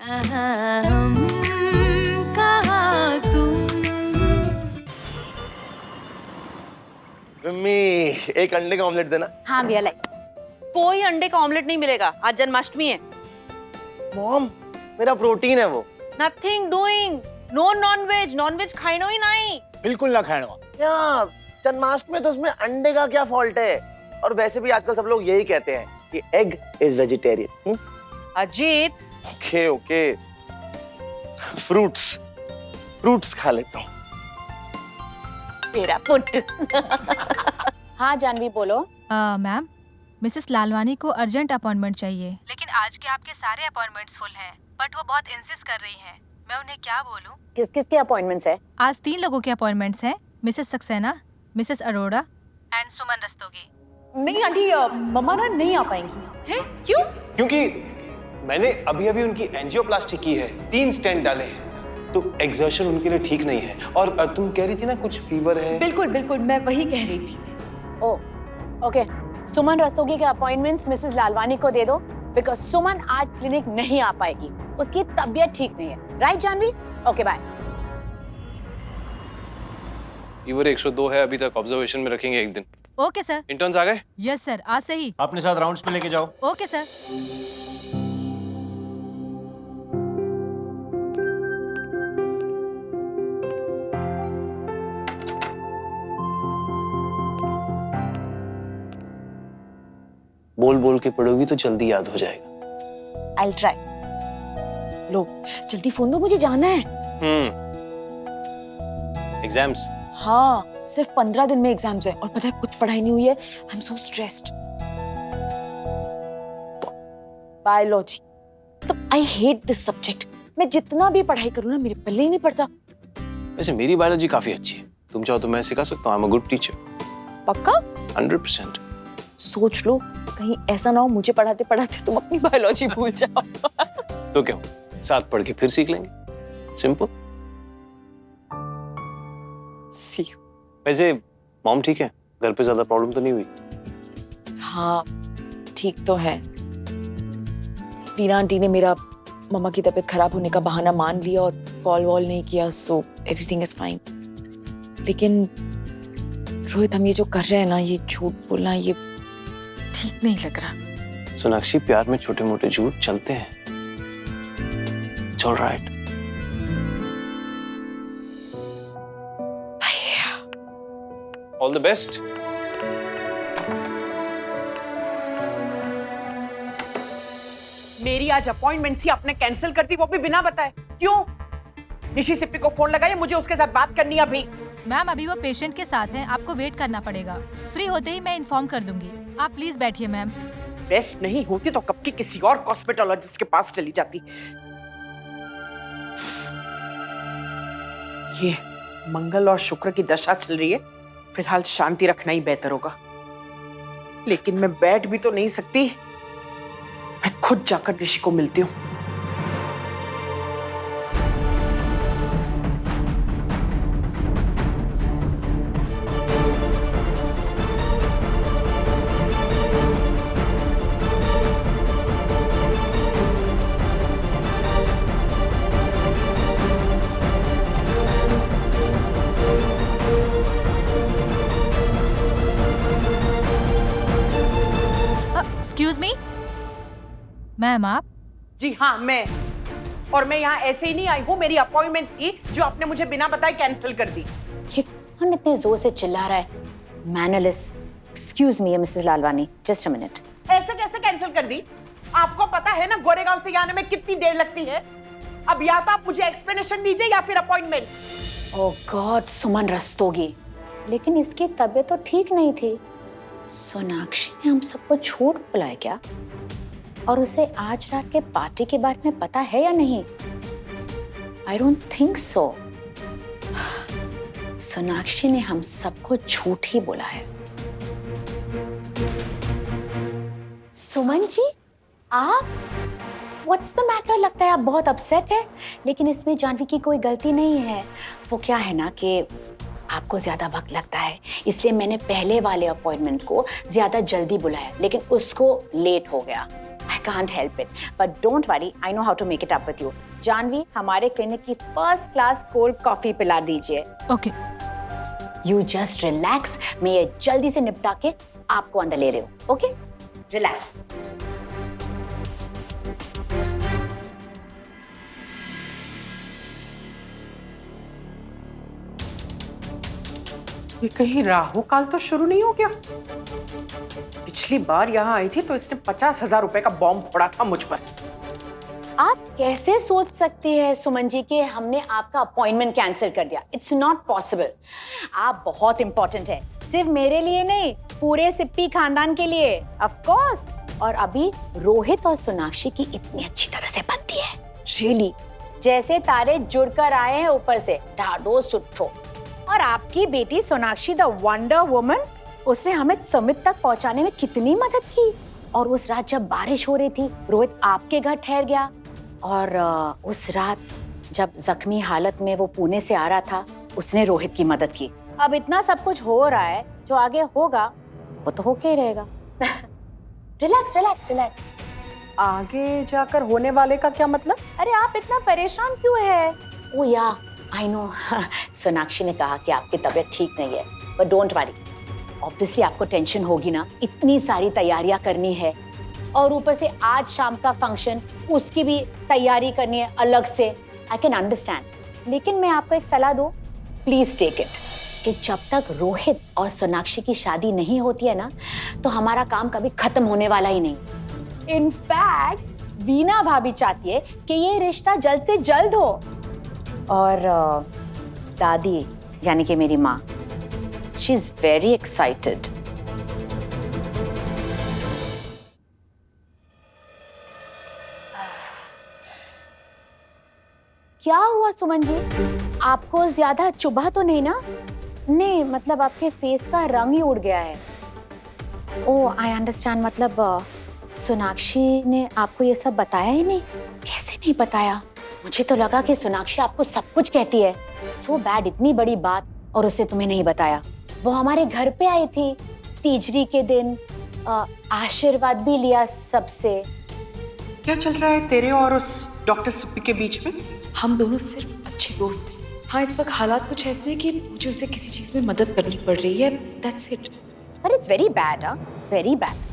Mummy एक अंडे का ऑमलेट देना। हाँ भैया लाई। कोई अंडे का ऑमलेट नहीं मिलेगा, आज जन्माष्टमी है। मॉम मेरा प्रोटीन है वो। Nothing doing, no nonveg, nonveg खाइनो ही नहीं। बिल्कुल ना खाना। यार जन्माष्टमी तो उसमें अंडे का क्या फॉल्ट है? और वैसे भी आजकल सब लोग यही कहते हैं कि egg is vegetarian. Ajit, okay okay, fruits खा लेता हूँ। तेरा पुट। हाँ जानवी बोलो। मैम, मिसेस लालवानी को अर्जेंट अपॉइंटमेंट चाहिए, लेकिन आज के आपके सारे अपॉइंटमेंट्स फुल हैं, बट वो बहुत इंसिस्ट कर रही हैं। मैं उन्हें क्या बोलूं? किस किस के अपॉइंटमेंट्स है? आज 3 लोगों के अपॉइंटमेंट्स हैं, Mrs Saxena, Mrs Arora and Suman Rastogi. नहीं आंटी, मम्मा ना नहीं आ पाएंगी। हैं? क्यों? क्योंकि मैंने अभी अभी उनकी एंजियोप्लास्टी की है, 3 स्टेंट डाले हैं, तो एक्सर्शन उनके लिए ठीक नहीं है। और तुम कह रही थी ना कुछ फीवर है। बिल्कुल बिल्कुल, मैं वही कह रही थी। ओ ओके, सुमन रस्तोगी के अपॉइंटमेंट्स मिसेस लालवानी को दे दो, बिकॉज सुमन आज क्लिनिक नहीं आ पाएगी, उसकी तबीयत ठीक नहीं है। Right Janhvi? Okay bye. Fever 102 है, अभी तक ऑब्जर्वेशन में रखेंगे 1 दिन। Okay sir. इंटर्न्स आ गए? यस सर, आज से ही। अपने साथ राउंड्स पे लेके जाओ। Okay sir. बोल बोल के पढ़ोगी तो जल्दी याद हो जाएगा। I will try. लो जल्दी फोन दो, मुझे जाना है। एग्जाम्स? हाँ, सिर्फ 15 दिन में एग्जाम्स है और पता है कुछ पढ़ाई नहीं हुई है। I am so stressed. Biology, तो आई हेट दिस सब्जेक्ट। मैं जितना भी पढ़ाई करूँ ना, मेरे पल्ले ही नहीं पड़ता। वैसे मेरी बायोलॉजी काफी अच्छी है, तुम चाहो तो मैं सिखा सकता हूँ। I am a good teacher. पक्का? 100%। सोच लो, कहीं ऐसा ना हो मुझे पढ़ाते पढ़ाते तुम अपनी बायोलॉजी भूल जाओ। तो क्या, साथ पढ़ के फिर सीख लेंगे। सिंपल। See you. वैसे मॉम ठीक है? घर पे ज्यादा प्रॉब्लम तो नहीं हुई? हाँ ठीक तो है। वीना आंटी ने मेरा मम्मा की तबीयत खराब होने का बहाना मान लिया और कॉल वॉल नहीं किया, सो एवरीथिंग इज फाइन। लेकिन रोहित, हम ये जो कर रहे हैं ना, ये झूठ बोलना, ये ठीक नहीं लग रहा। सोनाक्षी, प्यार में छोटे मोटे झूठ चलते हैं। It's all right. All the best. मेरी आज अपॉइंटमेंट थी, आपने कैंसिल कर दी, वो भी बिना बताए। क्यों? निशी सिप्पी को फोन लगाइए, मुझे उसके साथ बात करनी है अभी। मैम, अभी वो पेशेंट के साथ हैं, आपको वेट करना पड़ेगा। फ्री होते ही मैं इन्फॉर्म कर दूंगी। आप प्लीज बैठिए मैम। बेस्ट नहीं होती तो कब की किसी और कॉस्मेटोलॉजिस्ट के पास चली जाती। ये मंगल और शुक्र की दशा चल रही है, फिलहाल शांति रखना ही बेहतर होगा। लेकिन मैं बैठ भी तो नहीं सकती, मैं खुद जाकर ऋषि को मिलती हूँ। एक्सक्यूज मी मैम, आप? जी हाँ, मैं। और मैं यहाँ ऐसे ही नहीं आई हूँ, मेरी अपॉइंटमेंट थी जो आपने मुझे बिना बताए कैंसिल कर दी। ये कौन इतने जोर से चिल्ला रहा है? Mannerless. Excuse me Mrs Lalwani, just a minute. ऐसे कैसे कैंसिल कर दी? आपको पता है ना गोरेगांव से आने में कितनी देर लगती है। अब या तो आप मुझे एक्सप्लेनेशन दीजिए या फिर अपॉइंटमेंट। ओह गॉड, सुमन रस्तोगी। लेकिन इसकी तबीयत तो ठीक नहीं थी। सोनाक्षी ने हम सबको झूठ बोला है क्या? और उसे आज रात के पार्टी के बारे में पता है या नहीं? I don't think so. Sonakshi ने हम सबको झूठ ही बोला है। सुमन जी, आप? What's the matter? लगता है आप बहुत अपसेट है। लेकिन इसमें जानवी की कोई गलती नहीं है। वो क्या है ना कि आपको ज्यादा वक्त लगता है, इसलिए मैंने पहले वाले अपॉइंटमेंट को ज्यादा जल्दी बुलाया, लेकिन उसको लेट हो गया। आई can't help it. But don't worry, I know how to make it up with you. Janvi, हमारे क्लिनिक की फर्स्ट क्लास कोल्ड कॉफी पिला दीजिए. ओके. You just relax. मैं ये जल्दी से निपटा के आपको अंदर ले रही हूँ. Okay? Relax. ये कहीं राहु काल तो शुरू नहीं हो गया? पिछली बार यहाँ आई थी तो इसने 50,000 रुपए का बॉम्ब फोड़ा था मुझ पर. आप कैसे सोच सकती है सुमन जी कि हमने आपका अपॉइंटमेंट कैंसिल कर दिया? It's not possible. आप बहुत इंपॉर्टेंट है, सिर्फ मेरे लिए नहीं, पूरे सिप्पी खानदान के लिए. Of course. और अभी रोहित और सोनाक्षी की इतनी अच्छी तरह से बनती है, रियली जैसे तारे जुड़कर आए हैं ऊपर से, ढाडो सुट्ठो. और आपकी बेटी सोनाक्षी द वंडर वुमन, उसने हमें समिट तक पहुंचाने में कितनी मदद की. और उस रात जब बारिश हो रही थी, रोहित आपके घर ठहर गया. और उस रात जब जख्मी हालत में वो पुणे से आ रहा था, उसने रोहित की मदद की. अब इतना सब कुछ हो रहा है, जो आगे होगा वो तो होके ही रहेगा. Relax relax relax. आगे जाकर होने वाले का क्या मतलब? अरे आप इतना परेशान क्यों है? ओ या आई नो. सोनाक्षी ने कहा कि आपकी तबीयत ठीक नहीं है, बट डोंट वरी. ऑब्वियसली आपको टेंशन होगी ना, इतनी सारी तैयारियां करनी है, और ऊपर से आज शाम का फंक्शन, उसकी भी तैयारी करनी है अलग से. I can understand. लेकिन मैं आपको एक सलाह दूं, प्लीज टेक इट, कि जब तक रोहित और सोनाक्षी की शादी नहीं होती है ना, तो हमारा काम कभी खत्म होने वाला ही नहीं. इनफैक्ट वीना भाभी चाहती है कि ये रिश्ता जल्द से जल्द हो. और दादी यानी कि मेरी माँ, शी इज वेरी एक्साइटेड. क्या हुआ सुमन जी? आपको ज्यादा चुभा तो नहीं ना? नहीं, मतलब आपके फेस का रंग ही उड़ गया है. ओह आई अंडरस्टैंड. मतलब सोनाक्षी ने आपको ये सब बताया ही नहीं? कैसे नहीं बताया? मुझे तो लगा कि सोनाक्षी आपको सब कुछ कहती है. सो बैड, इतनी बड़ी बात और उसे तुम्हें नहीं बताया. वो हमारे घर पे आई थी तीजरी के दिन, आशीर्वाद भी लिया सबसे. क्या चल रहा है तेरे और उस डॉक्टर सिप्पी के बीच में? हम दोनों सिर्फ अच्छे दोस्त हैं. हाँ, इस वक्त हालात कुछ ऐसे हैं कि मुझे उसे किसी चीज में मदद करनी पड़ रही है. That's it. But it's very bad. Very bad.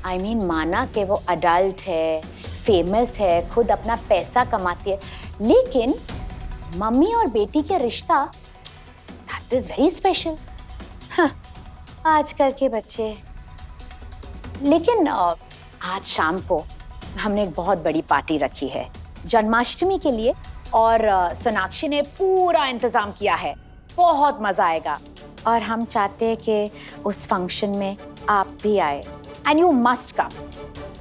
I mean, माना कि वो अडल्ट है, फेमस है, खुद अपना पैसा कमाती है, लेकिन मम्मी और बेटी के रिश्ता, दैट इज वेरी स्पेशल. आजकल के बच्चे. लेकिन आज शाम को हमने एक बहुत बड़ी पार्टी रखी है जन्माष्टमी के लिए, और सोनाक्षी ने पूरा इंतजाम किया है. बहुत मजा आएगा. और हम चाहते हैं कि उस फंक्शन में आप भी आए. एंड यू मस्ट कम,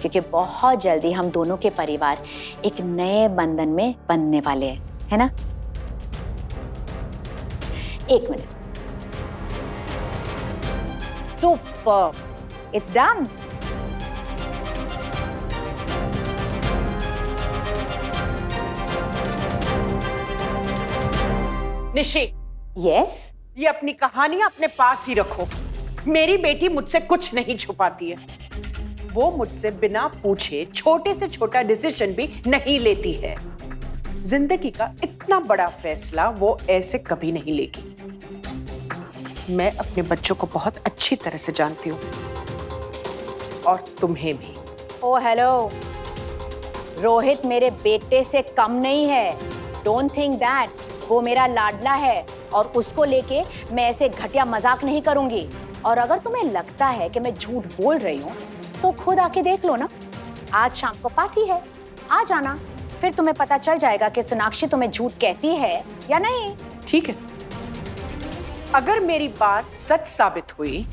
क्योंकि बहुत जल्दी हम दोनों के परिवार एक नए बंधन में बंधने वाले हैं, है ना? एक minute. Super, it's done. Nishi, yes. ये अपनी कहानियां अपने पास ही रखो. मेरी बेटी मुझसे कुछ नहीं छुपाती है. वो मुझसे बिना पूछे छोटे से छोटा डिसीजन भी नहीं लेती है. जिंदगी का इतना बड़ा फैसला वो ऐसे कभी नहीं लेगी. मैं अपने बच्चों को बहुत अच्छी तरह से जानती हूँ, और तुम्हें भी. ओ हेलो, रोहित मेरे बेटे से कम नहीं है. Don't think that. वो मेरा लाडला है, और उसको लेके मैं ऐसे घटिया मजाक नहीं करूंगी. और अगर तुम्हें लगता है कि मैं झूठ बोल रही हूँ, तो खुद आके देख लो ना. आज शाम को पार्टी है, आ जाना, फिर तुम्हें पता चल जाएगा कि सोनाक्षी तुम्हें झूठ कहती है या नहीं. ठीक है, अगर मेरी बात सच साबित हुई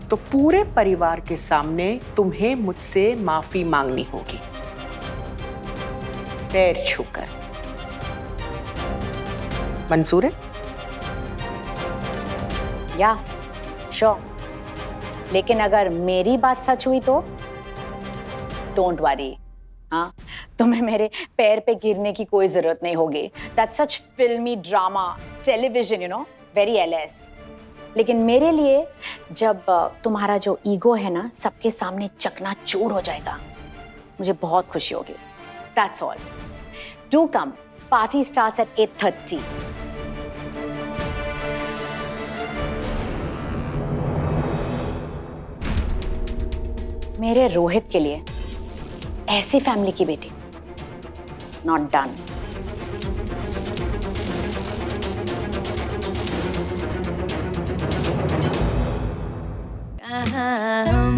तो पूरे परिवार के सामने तुम्हें मुझसे माफी मांगनी होगी, पैर छूकर. मंजूर है? या श्योर. लेकिन अगर मेरी बात सच हुई तो डोंट वरी. हाँ, तुम्हें मेरे पैर पे गिरने की कोई जरूरत नहीं होगी. दैट्स सच फिल्मी drama, television, you know, very LS. लेकिन मेरे लिए जब तुम्हारा जो ईगो है ना सबके सामने चकनाचूर हो जाएगा, मुझे बहुत खुशी होगी। That's all. Do come. Party starts at 8:30. मेरे रोहित के लिए ऐसी फैमिली की बेटी, नॉट डन। हम